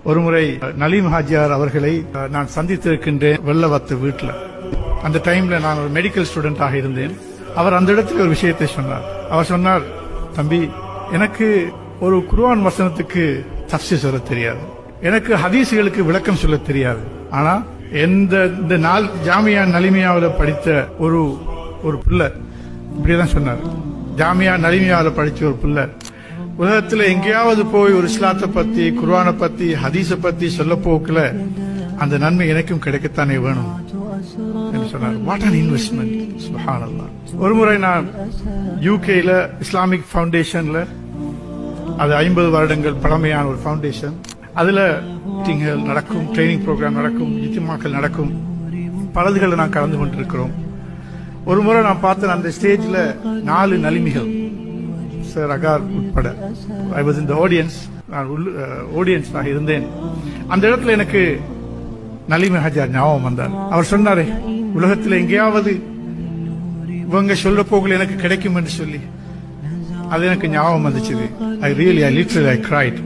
ஒருமுறை நலீம் ஹாஜியார் அவர்களை நான் சந்தித்திருக்கின்றேன் வெள்ளவத்து வீட்டில். அந்த டைம்ல நான் ஒரு மெடிக்கல் ஸ்டூடெண்டாக இருந்தேன். அவர் அந்த இடத்துல ஒரு விஷயத்தை சொன்னார். அவர் சொன்னார், தம்பி, எனக்கு ஒரு குர்ஆன் வசனத்துக்கு தஃப்சீர் சொல்ல தெரியாது, எனக்கு ஹதீஸ்களுக்கு விளக்கம் சொல்ல தெரியாது. ஆனா இந்த நாள் ஜாமியா நலிமியாவில் படித்த ஒரு பிள்ளை இப்படிதான் சொன்னார். ஜாமியா நலிமியாவில் படிச்ச ஒரு பிள்ளை உலகத்துல எங்கேயாவது போய் ஒரு இஸ்லாத்தை பத்தி, குர்ஆனை பத்தி, ஹதீஸை பத்தி சொல்ல போக்கல அந்த நன்மை எனக்கும் கிடைக்கத்தானே வேணும் என்று சொன்னார். What an investment! சுப்ஹானல்லாஹ். ஒருமுறை நான் யூகேல இஸ்லாமிக் ஃபவுண்டேஷன்ல, அது 50 வருடங்கள் பழமையான ஒரு ஃபவுண்டேஷன், அதுல மீட்டிங்கள் நடக்கும், ட்ரைனிங் ப்ரோக்ராம் நடக்கும், இஜ்மாக்கள் நடக்கும், பலதுகளை நான் கலந்து கொண்டிருக்கிறோம். ஒரு முறை நான் பார்த்தேன், அந்த ஸ்டேஜ்ல 4 நலிமிகள், சார் அகார் உட்பட, I was in the audience, நான் ஆடியன்ஸாக இருந்தேன். அந்த இடத்துல எனக்கு நலீம் ஹாஜியார் ஞாபகம் வந்தார். அவர் சொன்னாரே, உலகத்தில் எங்கேயாவது இவங்க சொல்ல போகல எனக்கு கிடைக்கும் என்று சொல்லி, அது எனக்கு ஞாபகம் வந்துச்சு. ஐ லிட்டரலி cried.